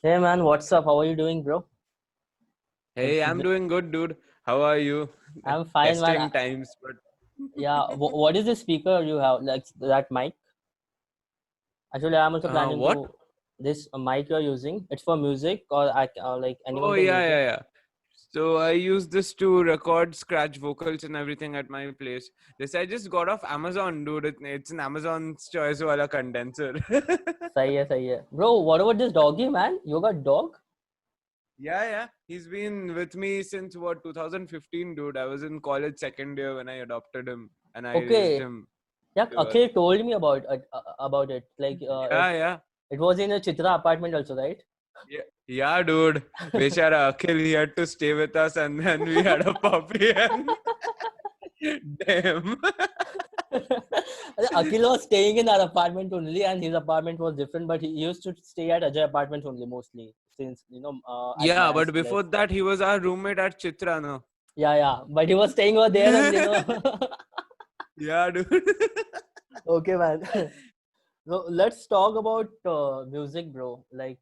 Hey man, what's up? How are you doing, bro? Hey, It's I'm doing good, dude. How are you? I'm fine, man. Testing times, but Yeah, what is the speaker you have? Like that mic? Actually, I'm also planning what? to this mic you're using. It's for music, or like anyone Oh, can yeah, use it. yeah, yeah. So I use this to record scratch vocals and everything at my place. This I just got off Amazon, dude. It's an Amazon's choice wala condenser. सही है. Bro, what about this doggy, man? You got dog? Yeah, yeah. He's been with me since what 2015, dude. I was in college second year when I adopted him and I raised Okay. him Yeah, here. Akhil told me about it. Like Yeah, yeah. it was in a Chitra apartment also, right? Yeah, yeah, dude. Bechara Akhil, he had to stay with us, and then we had a puppy. And damn. Akhil was staying in our apartment only, and his apartment was different. But he used to stay at Ajay apartments only mostly, since at Yeah, my but before place. that, he was our roommate at Chitra, no? Yeah, yeah. But he was staying over there only, no. Yeah, dude. Okay, man. So let's talk about music, bro. Like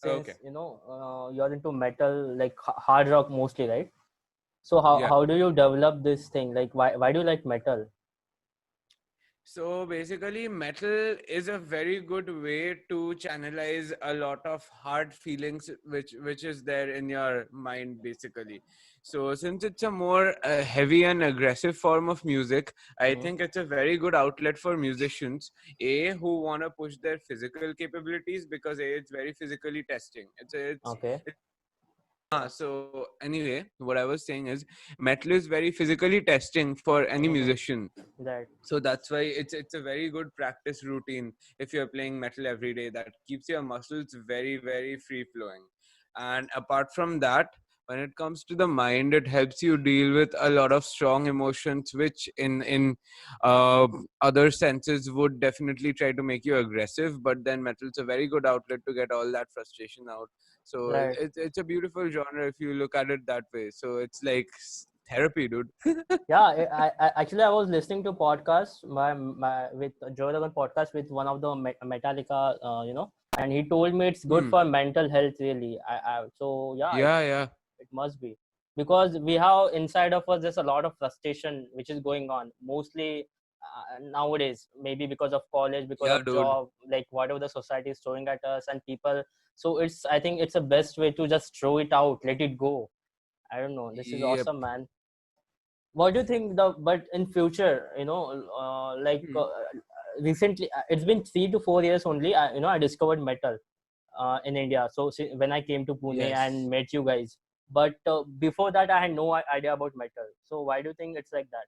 Okay. since you're into metal, like hard rock mostly, right? So Yeah. how do you develop this thing? Like why do you like metal? So basically, metal is a very good way to channelize a lot of hard feelings which is there in your mind, basically. So since it's a more heavy and aggressive form of music, I Hmm. think it's a very good outlet for musicians, A, who want to push their physical capabilities because A, it's very physically testing. Okay. So anyway, what I was saying is metal is very physically testing for any Hmm. musician, Right. so that's why it's a very good practice routine. If you're playing metal every day, that keeps your muscles very free flowing. And apart from that, when it comes to the mind, it helps you deal with a lot of strong emotions which in other senses would definitely try to make you aggressive, but then metal's a very good outlet to get all that frustration out. So Right. it's a beautiful genre if you look at it that way. So it's like therapy, dude. Yeah, actually I was listening to podcast my with Joe Rogan podcast with one of the Metallica, and he told me it's good Hmm. for mental health really. So yeah, Yeah, yeah. it must be because we have inside of us there's a lot of frustration which is going on mostly nowadays, maybe because of college, because Yeah, of dude. job, like whatever the society is throwing at us and people. So I think it's the best way to just throw it out, let it go. I don't know, this is Yep. awesome, man. What do you think but in future, like Hmm. recently, it's been 3 to 4 years only, I discovered metal in India. So when I came to Pune and Yes. met you guys, but before that I had no idea about metal. So why do you think it's like that?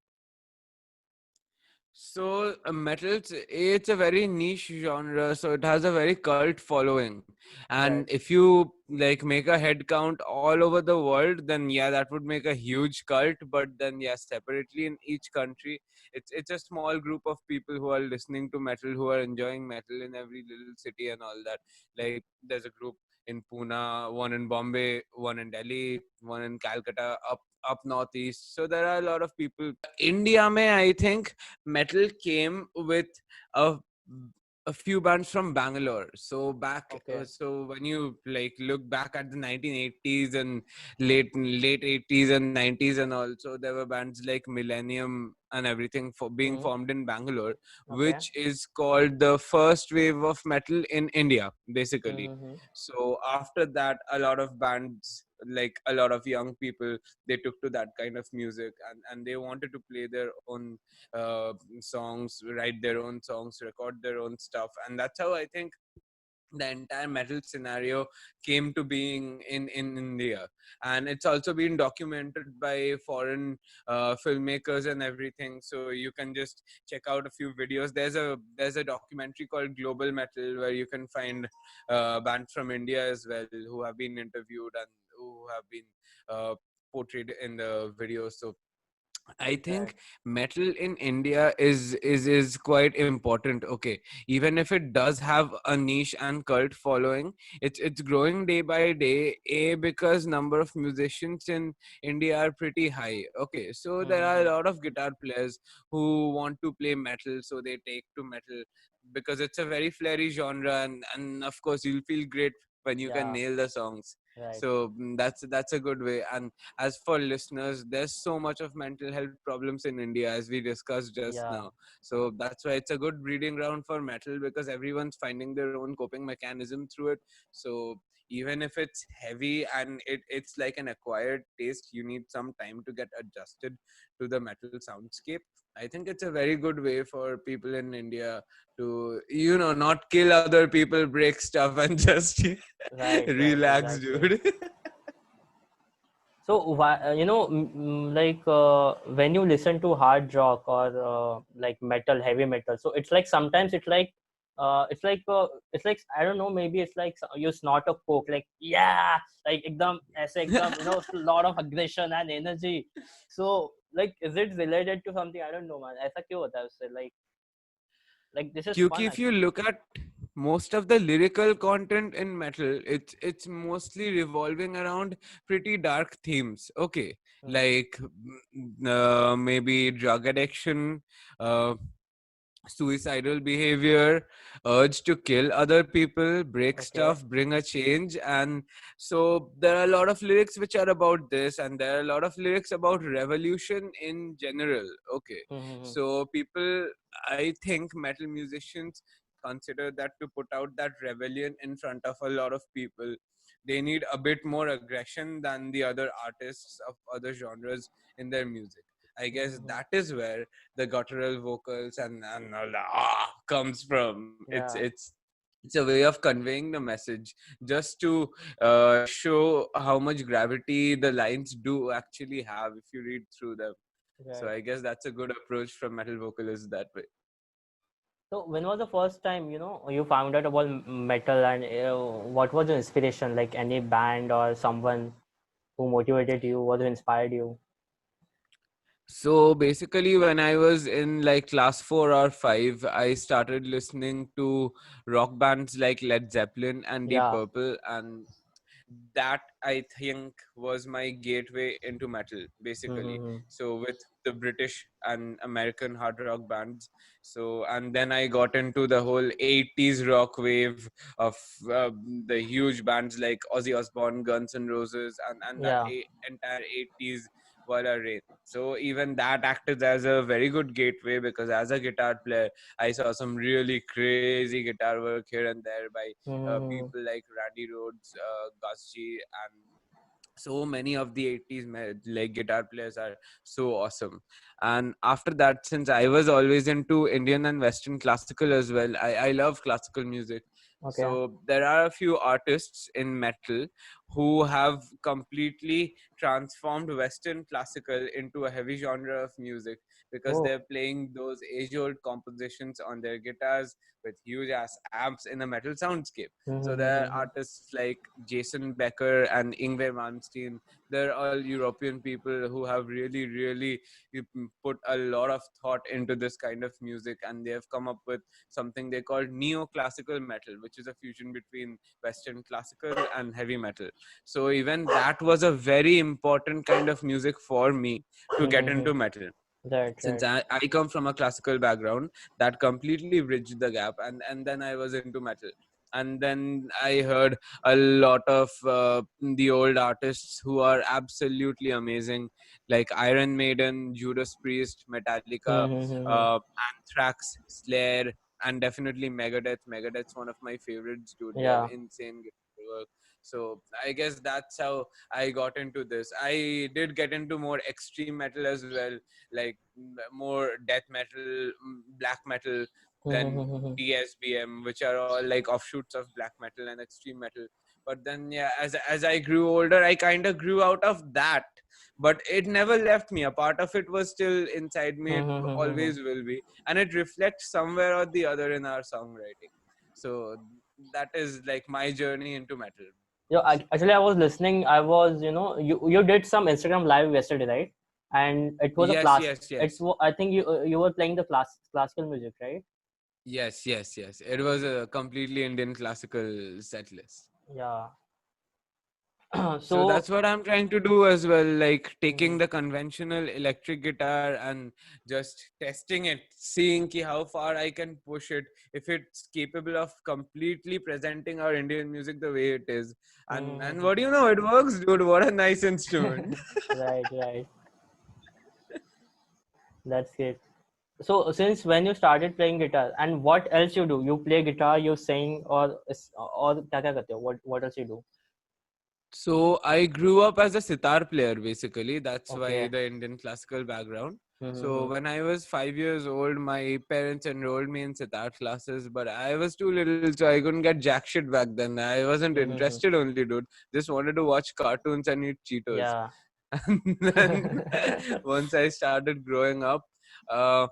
So metal's it's a very niche genre, so it has a very cult following. And Right. if you like make a head count all over the world, then yeah, that would make a huge cult. But then yes, separately in each country, it's a small group of people who are listening to metal, who are enjoying metal in every little city and all that. Like there's a group in Pune, one in Bombay, one in Delhi, one in Calcutta, up northeast. So there are a lot of people. India, may I think metal came with a a few bands from Bangalore. So Okay. so when you like look back at the 1980s and late 80s and 90s and all, so there were bands like Millennium and everything for being Hmm. formed in Bangalore, Okay. which is called the first wave of metal in India, basically. Mm-hmm. So after that, a lot of bands, like a lot of young people, they took to that kind of music, and they wanted to play their own songs, write their own songs, record their own stuff. And that's how I think the entire metal scenario came to being in India. And it's also been documented by foreign filmmakers and everything. So you can just check out a few videos. There's a documentary called Global Metal where you can find bands from India as well who have been interviewed and who have been uh, portrayed in the videos. So I Right. think metal in India is quite important. Okay, even if it does have a niche and cult following, it's growing day by day. A, because number of musicians in India are pretty high. Okay, so there are a Mm-hmm. lot of guitar players who want to play metal, so they take to metal because it's a very flary genre, and of course you'll feel great when you can Yeah. nail the songs. Right. So that's a good way. And as for listeners, there's so much of mental health problems in India, as we discussed just Yeah. now. So that's why it's a good breeding ground for metal, because everyone's finding their own coping mechanism through it. So even if it's heavy and it's like an acquired taste, you need some time to get adjusted to the metal soundscape. I think it's a very good way for people in India to, not kill other people, break stuff, and just Right. Right. relax, Exactly. dude. So why, like when you listen to hard rock or like metal, heavy metal, so it's like sometimes it's like I don't know, maybe it's like you snort a coke, like yeah, like ekdam aise ekdam, lot of aggression and energy. So like, is it related to something? I don't know, man. ऐसा क्यों होता है उससे? Like this is Kyuki, fun if you actually. look at most of the lyrical content in metal, it's mostly revolving around pretty dark themes. Okay, Mm-hmm. like maybe drug addiction, uh, suicidal behavior, urge to kill other people, break Okay. stuff, bring a change. And so there are a lot of lyrics which are about this, and there are a lot of lyrics about revolution in general. Okay, Mm-hmm. so people, I think metal musicians consider that to put out that rebellion in front of a lot of people, they need a bit more aggression than the other artists of other genres in their music. I guess Mm-hmm. that is where the guttural vocals and all the comes from. It's Yeah. it's it's a way of conveying the message, just to show how much gravity the lines do actually have if you read through them. So Right. I guess that's a good approach from metal vocalists that way. So when was the first time you found out about metal, and what was the inspiration? Like any band or someone who motivated you, or who inspired you? So basically, when I was in like class 4 or 5, I started listening to rock bands like Led Zeppelin and Deep Yeah. Purple, and that I think was my gateway into metal, basically. Mm-hmm. So with the British and American hard rock bands. So and then I got into the whole 80s rock wave of the huge bands like Ozzy Osbourne, Guns N' Roses, and that Yeah. entire 80s Wala reign. So even that acted as a very good gateway, because as a guitar player, I saw some really crazy guitar work here and there by Mm-hmm. people like Randy Rhodes, Gus G, and so many of the 80s like guitar players are so awesome. And after that, since I was always into Indian and Western classical as well, I love classical music. Okay. So there are a few artists in metal who have completely transformed Western classical into a heavy genre of music, because Oh. they're playing those age-old compositions on their guitars with huge ass amps in a metal soundscape. So there are Mm-hmm. artists like Jason Becker and Ingve Malmsteen. They're all European people who have really, really put a lot of thought into this kind of music, and they have come up with something they call neoclassical metal, which is a fusion between Western classical and heavy metal. So even that was a very important kind of music for me to get Mm-hmm. into metal. Right. Since Right. I come from a classical background, that completely bridged the gap, and then I was into metal. And then I heard a lot of the old artists who are absolutely amazing, like Iron Maiden, Judas Priest, Metallica, Mm-hmm. Anthrax, Slayer, and definitely Megadeth. Megadeth's one of my favorites, dude. They have Yeah. insane guitar work. So I guess that's how I got into this. I did get into more extreme metal as well, like more death metal, black metal, then Mm-hmm. DSBM, which are all like offshoots of black metal and extreme metal. But then, yeah, as I grew older, I kind of grew out of that, but it never left me. A part of it was still inside me. It Mm-hmm. always will be, and it reflects somewhere or the other in our songwriting. So that is like my journey into metal. Yeah, actually, I was listening. I was, you did some Instagram live yesterday, right? And it was a Yes, class. yes, yes. I think you were playing the classical music, right? Yes, yes, yes. It was a completely Indian classical set list. Yeah. So that's what I'm trying to do as well, like taking Mhm. the conventional electric guitar and just testing it, seeing how far I can push it, if it's capable of completely presenting our Indian music the way it is. And what do you know? It works, dude. What a nice instrument. Right, right. That's great. So since when you started playing guitar, and what else you do? You play guitar, you sing, or क्या क्या करते हो? What else you do? So I grew up as a sitar player basically. That's why Okay. the Indian classical background. So Mm-hmm. when I was 5 years old, my parents enrolled me in sitar classes, but I was too little, so I couldn't get jack shit back then. I wasn't Mm-hmm. interested only, dude. Just wanted to watch cartoons and eat Cheetos. Yeah. And then once I started growing up, uh,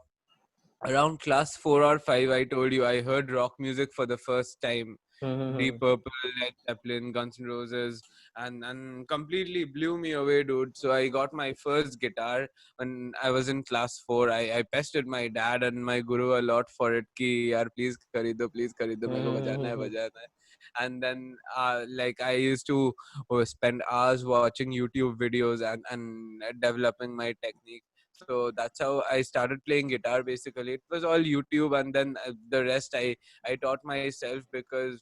around class 4 or 5, I told you I heard rock music for the first time. Mm-hmm. Deep Purple, Led Zeppelin, Guns N' Roses, and completely blew me away, dude. So I got my first guitar when I was in class 4. I pestered my dad and my guru a lot for it. Ki yaar, please karido, मेरे को Mm-hmm. बजाना है. And then like I used to spend hours watching YouTube videos and developing my technique. So that's how I started playing guitar. Basically, it was all YouTube, and then the rest I taught myself because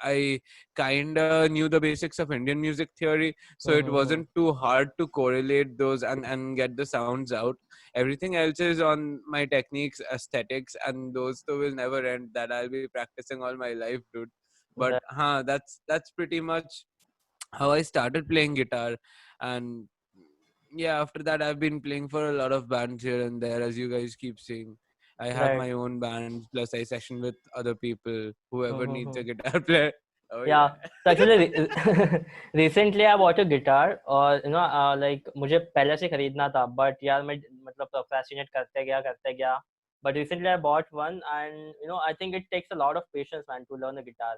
I kind of knew the basics of Indian music theory, so it Mm-hmm. wasn't too hard to correlate those and get the sounds out. Everything else is on my techniques, aesthetics, and those two will never end. That I'll be practicing all my life, dude. But That, that's pretty much how I started playing guitar. And yeah, after that I've been playing for a lot of bands here and there, as you guys keep saying. I have right. my own bands, plus I session with other people, whoever needs Mm-hmm. a guitar player. Oh Yeah. yeah. So actually, recently I bought a guitar, और like मुझे पहले से खरीदना था, but यार मैं मतलब procrastinate करते गया. But recently I bought one, and I think it takes a lot of patience, man, to learn a guitar.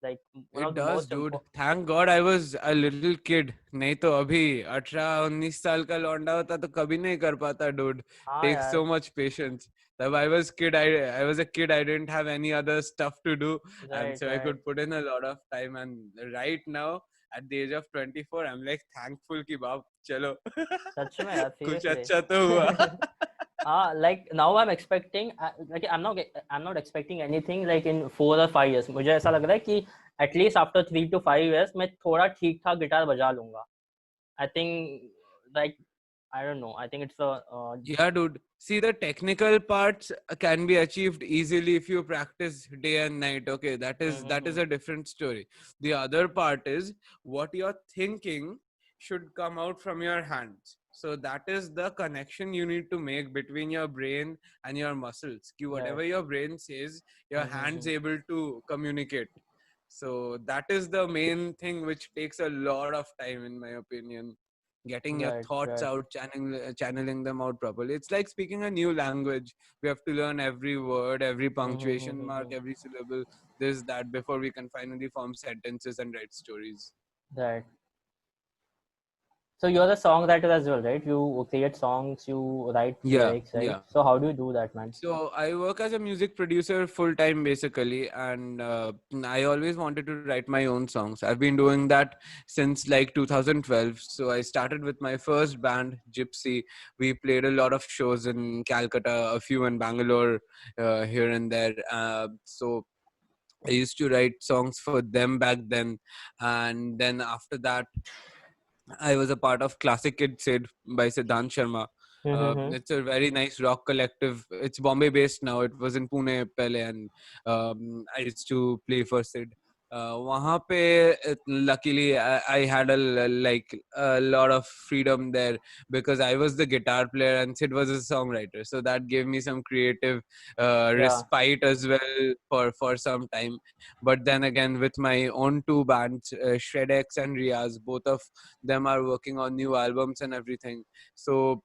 Like one It of the does, most dude. important. Thank God I was a little kid. नहीं तो अभी 18-19 साल का लौंडा होता तो कभी नहीं कर पाता, dude. हाँ Takes यार. so much patience. तब I was a kid. I didn't have any other stuff to do, and Right, so I right. could put in a lot of time. And right now, at the age of 24, I'm like thankful कि बाप चलो सच में यार, कुछ seriously. अच्छा तो हुआ. Like now I'm expecting, like I'm not expecting anything like in 4 or 5 years. मुझे ऐसा लग रहा है कि at least after 3 to 5 years मैं थोड़ा ठीक ठाक गिटार बजा लूंगा. I think, like, I don't know. I think it's a Yeah, dude. See, the technical parts can be achieved easily if you practice day and night. Okay, that is a different story. The other part is what you're thinking should come out from your hands. So that is the connection you need to make between your brain and your muscles. Ki right. whatever your brain says, your hands Mm-hmm. able to communicate. So that is the main thing which takes a lot of time, in my opinion. Getting your Right, thoughts right. out, channeling them out properly. It's like speaking a new language. We have to learn every word, every punctuation mark, Mm-hmm. every syllable, this, that, before we can finally form sentences and write stories. Right. So you're a songwriter as well, right? You create songs, you write Yeah, lyrics, right? yeah. So how do you do that, man? So I work as a music producer full time basically, and I always wanted to write my own songs. I've been doing that since like 2012. So I started with my first band, Gypsy. We played a lot of shows in Calcutta, a few in Bangalore, here and there. So I used to write songs for them back then, and then after that I was a part of Classic Kid Sid by Siddhant Sharma. Mm-hmm. It's a very nice rock collective. It's Bombay based now. It was in Pune pehle, and I used to play for Sid. वहाँ पे luckily I had like a lot of freedom there because I was the guitar player and Sid was a songwriter, so that gave me some creative Yeah. respite as well for some time. But then again, with my own two bands, Shredex and Riaz, both of them are working on new albums and everything. So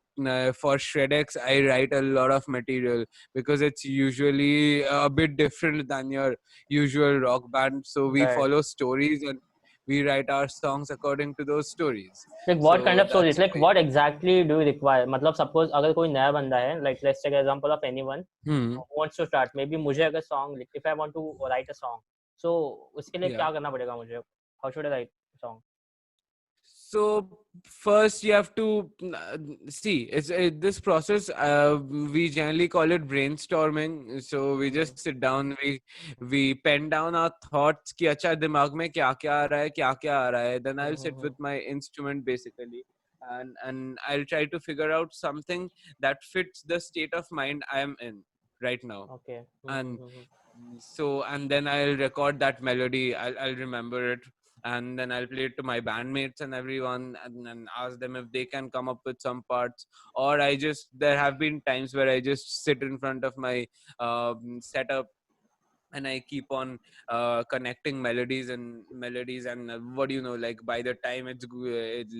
for Shredex, I write a lot of material because it's usually a bit different than your usual rock band. So we Right. follow stories and we write our songs according to those stories. Like what kind So of stories? that's Like why. what exactly do you require? मतलब suppose अगर कोई नया बंदा है, like let's take an example of anyone Hmm. who wants to start. Maybe मुझे अगर song, if I want to write a song, so उसके लिए Yeah. क्या करना पड़ेगा मुझे? How should I write a song? So first you have to see this process. We generally call it brainstorming. So we Mm-hmm. just sit down, we pen down our thoughts कि अच्छा दिमाग में क्या क्या आ रहा है, क्या क्या आ रहा है. Then I'll sit Mm-hmm. with my instrument basically, and I'll try to figure out something that fits the state of mind I am in right now. Okay. And Mm-hmm. so, and then I'll record that melody. I'll remember it, and then I'll play it to my bandmates and everyone, and then ask them if they can come up with some parts. Or there have been times where I just sit in front of my setup, and I keep on connecting melodies, and what do you know, like by the time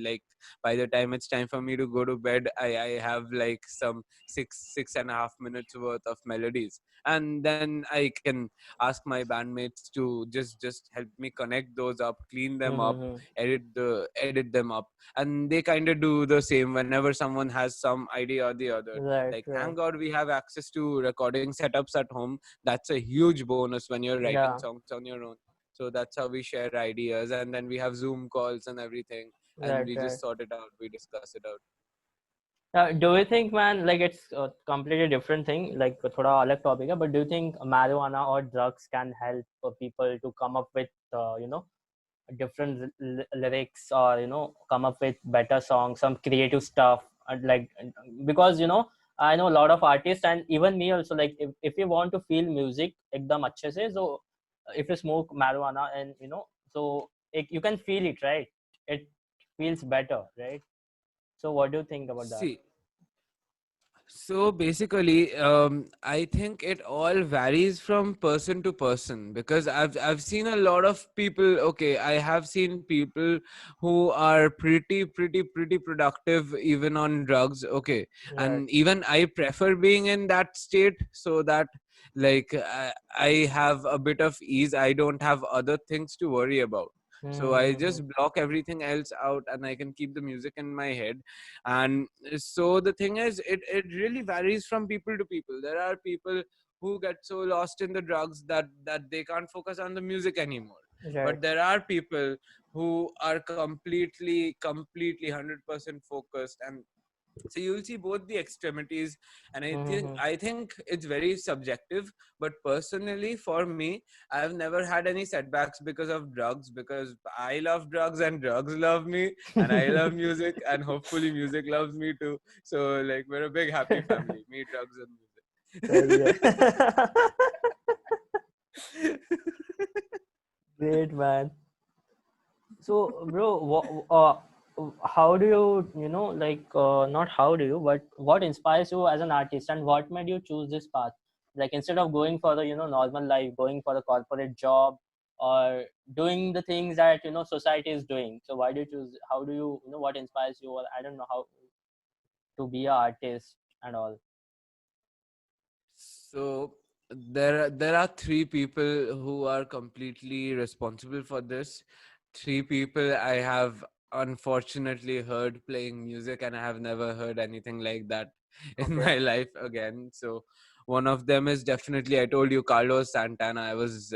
like by the time it's time for me to go to bed, I have like some 6.5 minutes worth of melodies, and then I can ask my bandmates to just help me connect those up, clean them up, Mm-hmm. edit them up, and they kind of do the same whenever someone has some idea or the other. Right. Like, Right. thank god we have access to recording setups at home. That's a huge bonus when you're writing Yeah. songs on your own. So that's how we share ideas, and then we have Zoom calls and everything, and Right. we Right. just sort it out, we discuss it out. Do you think, man, like it's a completely different thing, like thoda alag topic hai, but do you think marijuana or drugs can help people to come up with, different lyrics, or come up with better songs, some creative stuff, and like, because I know a lot of artists, and even me also, like if you want to feel music ekdam अच्छे से, so if you smoke marijuana, and so you can feel it, right? It feels better, right? So what do you think about that? See, so basically, I think it all varies from person to person, because I've seen a lot of people. Okay, I have seen people who are pretty productive even on drugs. Okay, Right. and even I prefer being in that state, so that like I have a bit of ease. I don't have other things to worry about. So I Mm-hmm. just block everything else out, and I can keep the music in my head. And so the thing is, it really varies from people to people. There are people who get so lost in the drugs that they can't focus on the music anymore, Right. but there are people who are completely 100% focused. And so you'll see both the extremities, and Mm-hmm. I think it's very subjective. But personally, for me, I've never had any setbacks because of drugs, because I love drugs and drugs love me, and I love music, and hopefully music loves me too. So like, we're a big happy family, me, drugs, and सही music. है. Great, man. So, bro, how do you, like, not how do you, but what inspires you as an artist, and what made you choose this path? Like, instead of going for the, normal life, going for the corporate job, or doing the things that, society is doing. So, why do you choose, how do you, what inspires you, or I don't know, how to be an artist and all? So there are three people who are completely responsible for this. Three people I have unfortunately heard playing music, and I have never heard anything like that in Okay. my life again. So one of them is definitely, I told you, Carlos Santana. I was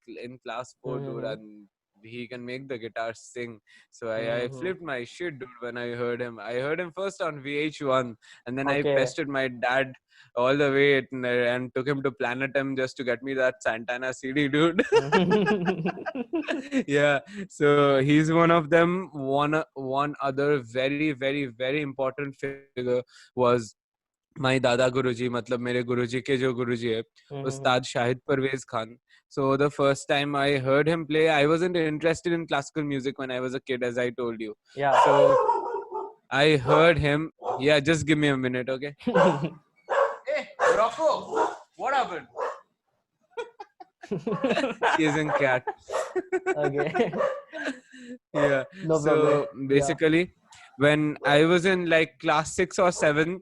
in class 4, dude, Mm-hmm. and he can make the guitar sing. So I Mm-hmm. flipped my shit, dude, when I heard him. I heard him first on VH1, and then I Okay. pestered my dad all the way, and took him to Planet M just to get me that Santana CD, dude. Yeah, so he's one of them. One other very important figure was my Dada Guruji, matlab mere Guruji ke jo Guruji hai, Mm-hmm. Ustad Shahid Parvez Khan. So the first time I heard him play, I wasn't interested in classical music when I was a kid, as I told you. Yeah. So I heard him. Yeah, just give me a minute, okay? Hey, Rocco, what happened? Chasing cat. Okay. Yeah. No problem. So Yeah. basically, when I was in like class 6 or 7,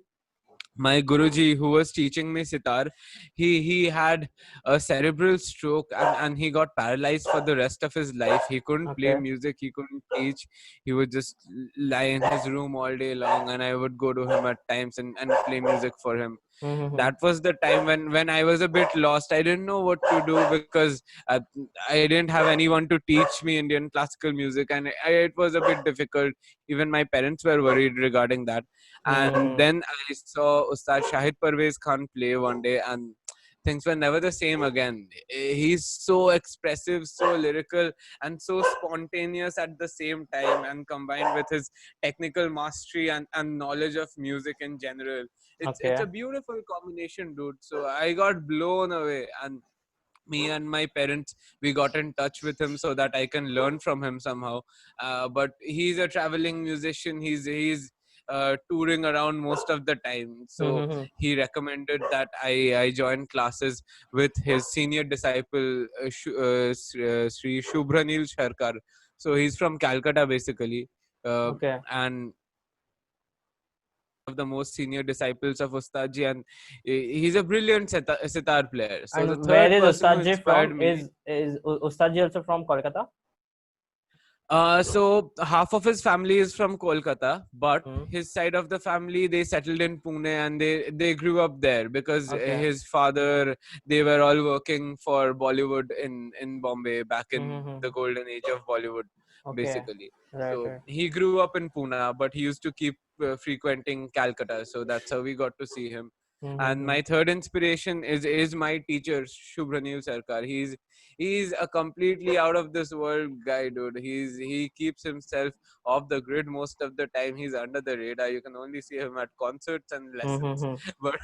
my Guruji, who was teaching me sitar, he had a cerebral stroke, and he got paralyzed for the rest of his life. He couldn't play Okay. music, he couldn't teach. He would just lie in his room all day long, and I would go to him at times and play music for him. That was the time when I was a bit lost. I didn't know what to do because I didn't have anyone to teach me Indian classical music, and it was a bit difficult. Even my parents were worried regarding that. And then I saw Ustad Shahid Parvez Khan play one day, and things were never the same again. He's so expressive, so lyrical, and so spontaneous at the same time, and combined with his technical mastery and knowledge of music in general, it's Okay. a beautiful combination, dude. So I got blown away, and me and my parents, we got in touch with him so that I can learn from him somehow. But he's a traveling musician. He's touring around most of the time. So he recommended that I join classes with his senior disciple, Sri Shubhranil Sharkar. So he's from Calcutta, basically. Uh, Okay. and of the most senior disciples of Ustadji, and he's a brilliant sitar player. So the And where third is person who Ustadji inspired from? me, Is Ustadji also from Kolkata? so half of his family is from Kolkata, but Hmm. his side of the family, they settled in Pune, and they grew up there because Okay. his father, they were all working for Bollywood in Bombay back in Mm-hmm. the golden age of Bollywood, Okay. basically. Right. So Right. he grew up in Pune, but he used to keep frequenting Calcutta. So that's how we got to see him. And Mm-hmm. my third inspiration is my teacher Shubhranil Sarkar. He's a completely out of this world guy, dude. He keeps himself off the grid most of the time. He's under the radar. You can only see him at concerts and lessons, Mm-hmm. but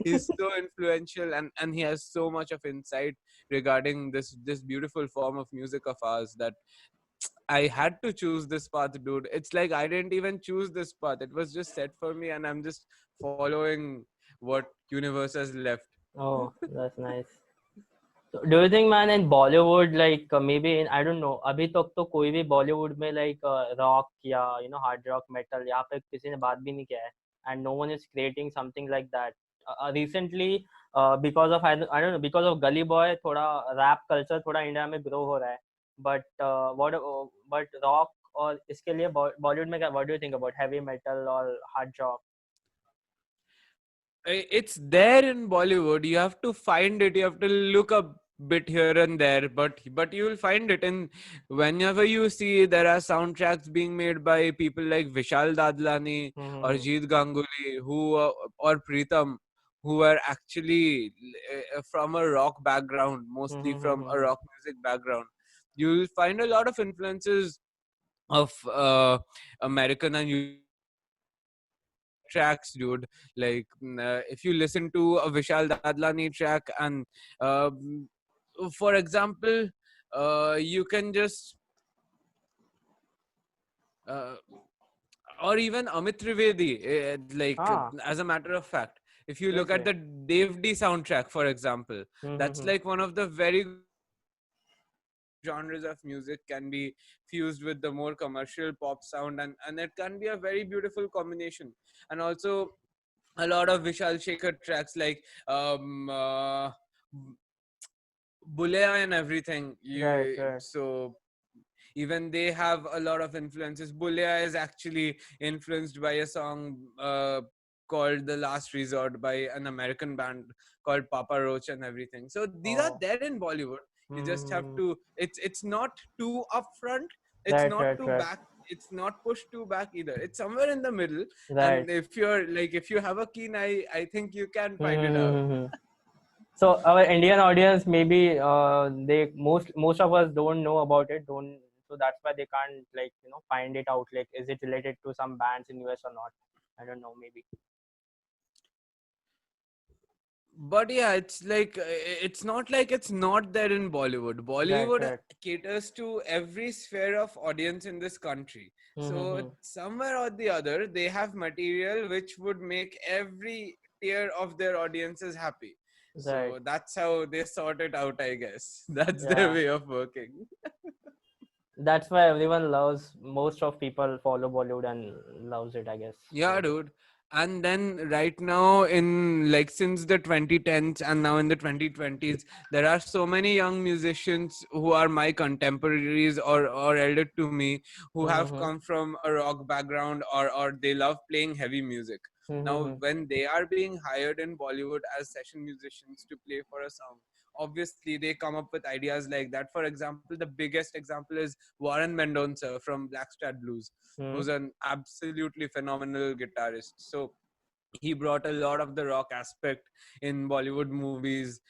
he's so influential, and he has so much of insight regarding this beautiful form of music of ours that I had to choose this path, dude. It's like I didn't even choose this path. It was just set for me, and I'm just following what universe has left. Oh, that's nice. So, do you think, man, in Bollywood, like maybe in I don't know, अभी तक तो कोई भी बॉलीवुड में like rock या hard rock metal यहाँ पे किसी ने बात भी नहीं किया है, and no one is creating something like that. Recently, because of I don't know, because of Gully Boy, थोड़ा rap culture थोड़ा इंडिया में grow हो रहा है. But rock और इसके लिए बॉलीवुड में क्या? What do you think about heavy metal or hard rock? It's there in Bollywood. You have to find it. You have to look a bit here and there, but you will find it. And whenever you see there are soundtracks being made by people like Vishal Dadlani or Mm-hmm. Jeet Ganguly, or Pritam, who are actually from a rock background, mostly from a Mm-hmm. rock music background. You'll find a lot of influences of American and tracks, dude. Like if you listen to a Vishal Dadlani track, and for example, you can just uh, or even Amit Trivedi, Ah, as a matter of fact, if you look at seriously. the Dev D soundtrack, for example, that's Mm-hmm. like one of the very genres of music can be fused with the more commercial pop sound, and it can be a very beautiful combination. And also a lot of Vishal Shekhar tracks like Bulea and everything. Right, right. So even they have a lot of influences. Bulea is actually influenced by a song called The Last Resort by an American band called Papa Roach and everything. So these are Oh. there in Bollywood. You just have Mm-hmm. to, it's not too upfront, it's Right, not right, too right. back, it's not pushed too back either. It's somewhere in the middle. Right. And if you have a keen eye, I think you can find it out. Mm-hmm. So our Indian audience, maybe they most of us don't know about it. Don't so that's why they can't like find it out. Like, is it related to some bands in US or not? I don't know. Maybe. But yeah, it's like it's not like it's not there in Bollywood. Right, Bollywood right. caters to every sphere of audience in this country. So Mm-hmm. somewhere or the other, they have material which would make every tier of their audiences happy. Right. So that's how they sort it out, I guess. That's their Yeah. way of working. That's why everyone loves. Most of people follow Bollywood and loves it. I guess. Yeah, So. dude. And then right now, in like since the 2010s and now in the 2020s, there are so many young musicians who are my contemporaries or elder to me, who have Mm-hmm. come from a rock background, or they love playing heavy music. Now, Mm-hmm. when they are being hired in Bollywood as session musicians to play for a song, obviously they come up with ideas like that. For example, the biggest example is Warren Mendonça from Blackstad Blues, who's Mm-hmm. an absolutely phenomenal guitarist. So he brought a lot of the rock aspect in Bollywood movies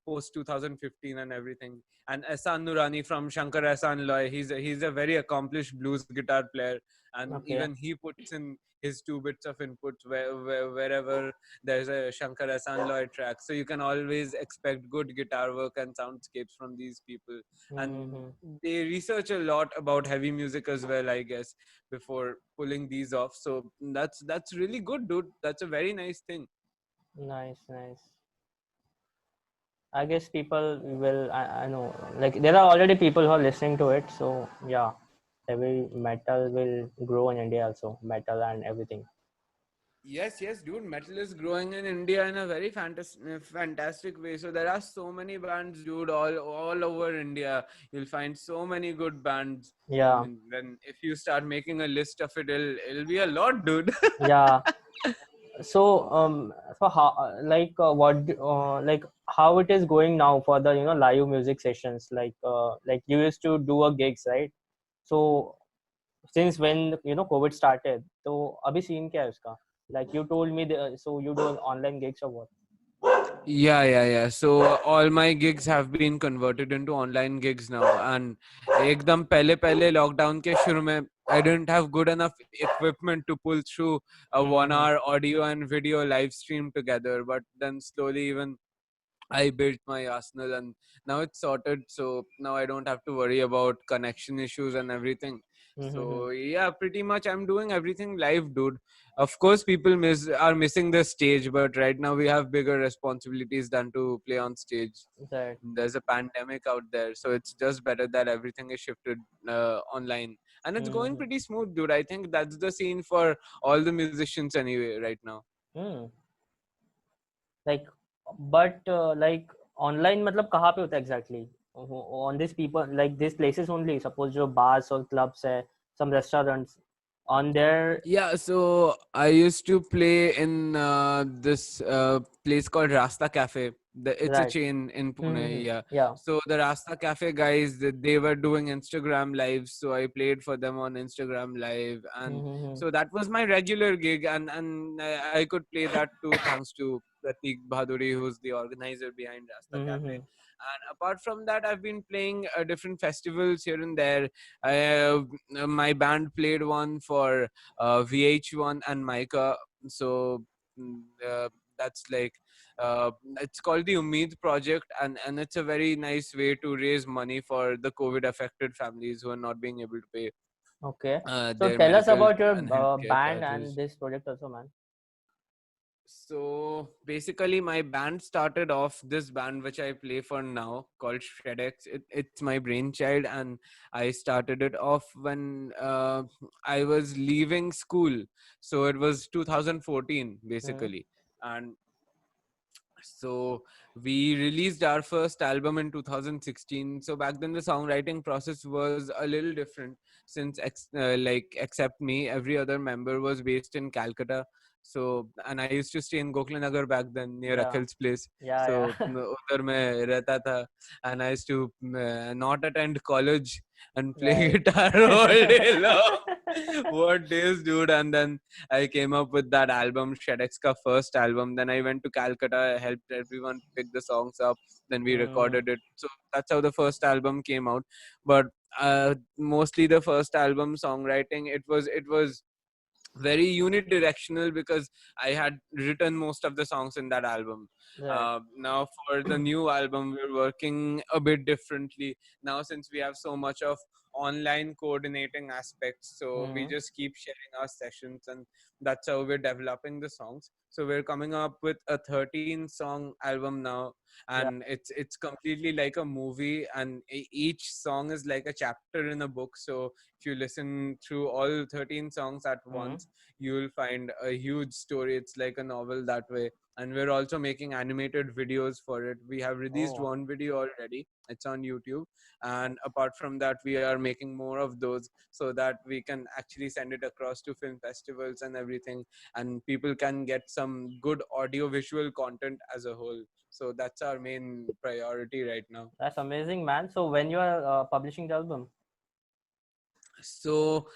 post 2015 and everything. And Ehsan Nurani from Shankar Ehsan Loy, he's a very accomplished blues guitar player, and Okay. even he puts in his 2 bits of input wherever there's a Shankar Ehsan Loy track. So you can always expect good guitar work and soundscapes from these people. And Mm-hmm. they research a lot about heavy music as well, I guess, before pulling these off. So that's really good, dude. That's a very nice thing. Nice, nice. I guess people will. I know, like there are already people who are listening to it. So yeah, heavy metal will grow in India also. Metal and everything. Yes, yes, dude. Metal is growing in India in a very fantastic way. So there are so many bands, dude, all over India. You'll find so many good bands. Yeah, And then if you start making a list of it, it'll be a lot, dude. yeah. So so how like how it is going now for the live music sessions like you used to do a gigs, right? So since when COVID started, so अभी scene क्या है उसका? Like you told me so you do online gigs or what? Yeah. So all my gigs have been converted into online gigs now. And एकदम पहले lockdown के शुरू में I didn't have good enough equipment to pull through a one Mm-hmm. hour audio and video live stream together. But then slowly even I built my arsenal and now it's sorted. So now I don't have to worry about connection issues and everything. Mm-hmm. So yeah, pretty much I'm doing everything live, dude. Of course, people are missing the stage, but right now we have bigger responsibilities than to play on stage. That. There's a pandemic out there, so it's just better that everything is shifted online, and it's going Mm-hmm. pretty smooth, dude. I think that's the scene for all the musicians anyway right now. Mm. Like but like online मतलब कहाँ पे होता है exactly? On these people like these places only, suppose जो bars or clubs है, some restaurants on their. Yeah, so I used to play in this place called Rasta Cafe. It's a Right. chain in Pune. Mm-hmm. Yeah. Yeah. So the Rasta Cafe guys, they were doing Instagram lives. So I played for them on Instagram live, and Mm-hmm. so that was my regular gig, and I could play that too thanks to Pratik Bhaduri, who's the organizer behind Rasta Cafe. Mm-hmm. And apart from that, I've been playing different festivals here and there. My band played one for VH1 and Micah. So mm, uh, that's like it's called the Umeed Project, and it's a very nice way to raise money for the COVID affected families who are not being able to pay Okay. So their tell us medical about your and healthcare band and charges. this project also, man. So basically, my band started off, this band which I play for now called Shredex. It's my brainchild, and I started it off when I was leaving school. So it was 2014 Mm. basically, and so we released our first album in 2016. So back then the songwriting process was a little different, since like except me, every other member was based in Calcutta. So and I used to stay in Goklanagar back then near Yeah. Akhil's place. Yeah. So Yeah. udhar mein rehta tha, and I used to not attend college and play Right. guitar all day long. What days, dude. And then I came up with that album, Shedex ka first album. Then I went to Calcutta, helped everyone pick the songs up. Then we Mm. recorded it. So that's how the first album came out. But mostly the first album songwriting, it was very unidirectional because I had written most of the songs in that album. Right. Now for the new album, we're working a bit differently now, since we have so much of online coordinating aspects. So we Mm. just keep sharing our sessions, and that's how we're developing the songs. So we're coming up with a 13 song album now, Yeah. and it's completely like a movie, and each song is like a chapter in a book. So if you listen through all 13 songs at Mm. once, you will find a huge story. It's like a novel that way. and we're also making animated videos for it. We have released Oh, one video already. It's on YouTube, and apart from that, we are making more of those so that we can actually send it across to film festivals and everything, and people can get some good audio visual content as a whole. So that's our main priority right now. that's amazing, man. So when you are publishing the album? So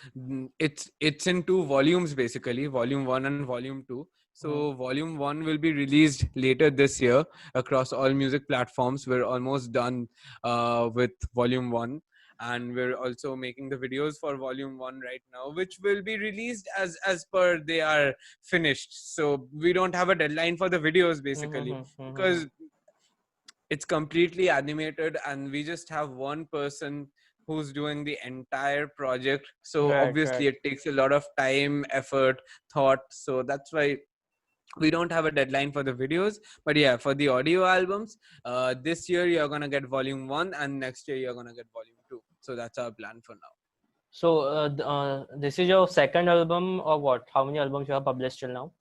it's in two volumes, basically, volume 1 and volume 2. So volume 1 will be released later this year across all music platforms. We're almost done with volume 1, and we're also making the videos for volume 1 right now, which will be released as per they are finished. So we don't have a deadline for the videos, basically, because it's completely animated, and we just have one person who's doing the entire project. So Right, right. obviously it takes a lot of time, effort, thought. So that's why we don't have a deadline for the videos. But yeah, for the audio albums, this year you're gonna get volume 1, and next year you're gonna get volume 2. So that's our plan for now. So this is your second album or what? How many albums you have published till now?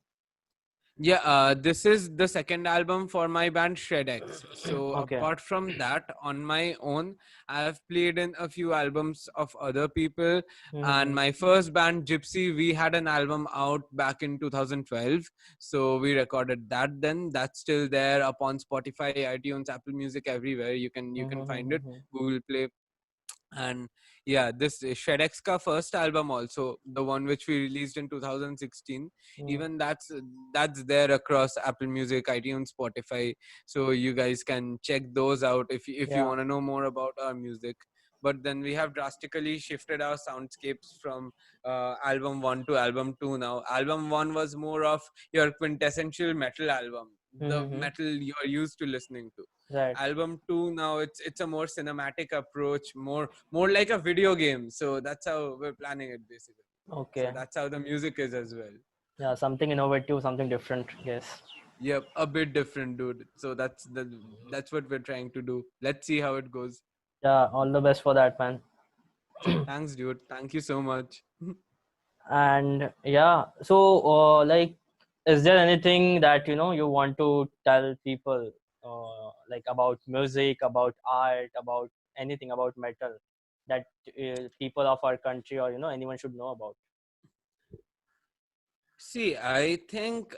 Yeah, this is the second album for my band ShredX. So Okay. apart from that, on my own, I've played in a few albums of other people. And my first band, Gypsy, we had an album out back in 2012. So we recorded that then. That's still there up on Spotify, iTunes, Apple Music, everywhere. You can find it. Google Play. And yeah, this is ShredX ka first album, also the one which we released in 2016. Even that's there across Apple Music, iTunes, Spotify. So you guys can check those out if you Yeah. want to know more about our music. But then we have drastically shifted our soundscapes from album 1 to album 2 now. Album 1 was more of your quintessential metal album, the metal you're used to listening to. Right. Album 2 now, it's a more cinematic approach, more like a video game. So that's how we're planning it, basically. So Okay. that's how the music is as well. Yeah, something innovative, something different. Yes. Yep, a bit different, dude. So that's what we're trying to do. Let's see how it goes. Yeah, all the best for that, man. Thanks, dude. Thank you so much. And yeah, so like, is there anything that you want to tell people, like about music, about art, about anything about metal that people of our country or anyone should know about? See, I think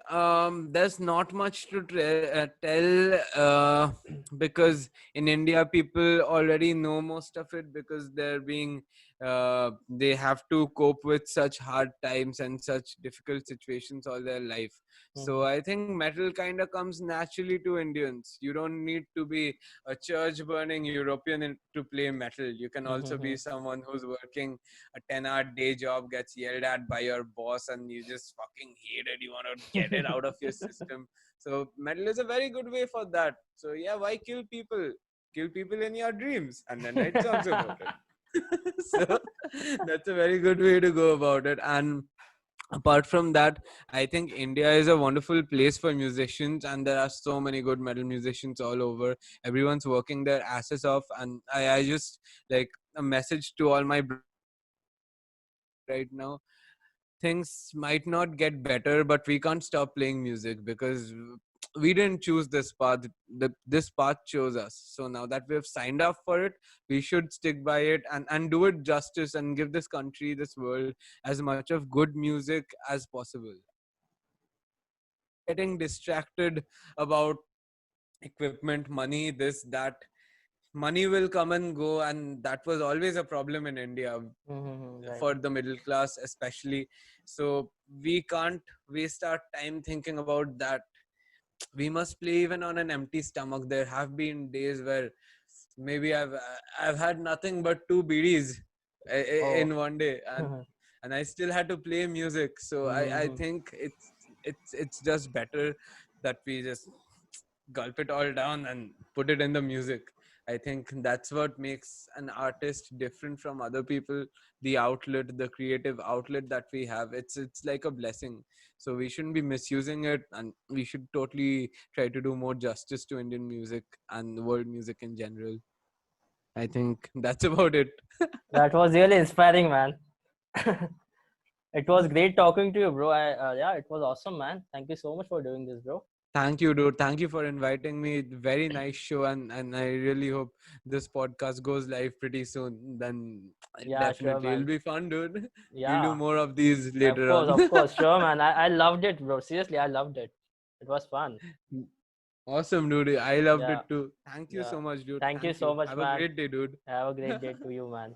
there's not much to tell because in India people already know most of it, because they have to cope with such hard times and such difficult situations all their life. So I think metal kind of comes naturally to Indians. You don't need to be a church burning European to play metal. You can also be someone who's working a 10-hour day job, gets yelled at by your boss, and you just fucking hate it. You want to get it out of your system. So metal is a very good way for that. So yeah, why kill people? Kill people in your dreams and then write songs about it. So that's a very good way to go about it. And apart from that, I think India is a wonderful place for musicians, and there are so many good metal musicians all over. Everyone's working their asses off, and I just like a message to all my right now. Things might not get better, but we can't stop playing music because we didn't choose this path. This path chose us. So now that we have signed up for it, we should stick by it and do it justice and give this country, this world, as much of good music as possible. Getting distracted about equipment, money, this, that. Money will come and go, and that was always a problem in India Right. for the middle class especially. So we can't waste our time thinking about that. We must play even on an empty stomach. There have been days where maybe I've had nothing but 2 BDs Oh. in one day, and I still had to play music. So I think it's just better that we just gulp it all down and put it in the music. I think that's what makes an artist different from other people. The outlet, the creative outlet that we have, it's like a blessing. So we shouldn't be misusing it, and we should totally try to do more justice to Indian music and world music in general. I think that's about it. That was really inspiring, man. It was great talking to you, bro. Yeah, it was awesome, man. Thank you so much for doing this, bro. Thank you, dude. Thank you for inviting me. Very nice show, and I really hope this podcast goes live pretty soon. Then Yeah, sure, definitely it'll man. be fun, dude. We'll do Yeah, more of these later on. of course, sure, man. I loved it, bro. Seriously, I loved it. It was fun. Awesome, dude. I loved Yeah, it too. Thank you yeah. so much, dude. Thank you Thank so you. much, Have a man. great day, dude. Have a great day to you, man.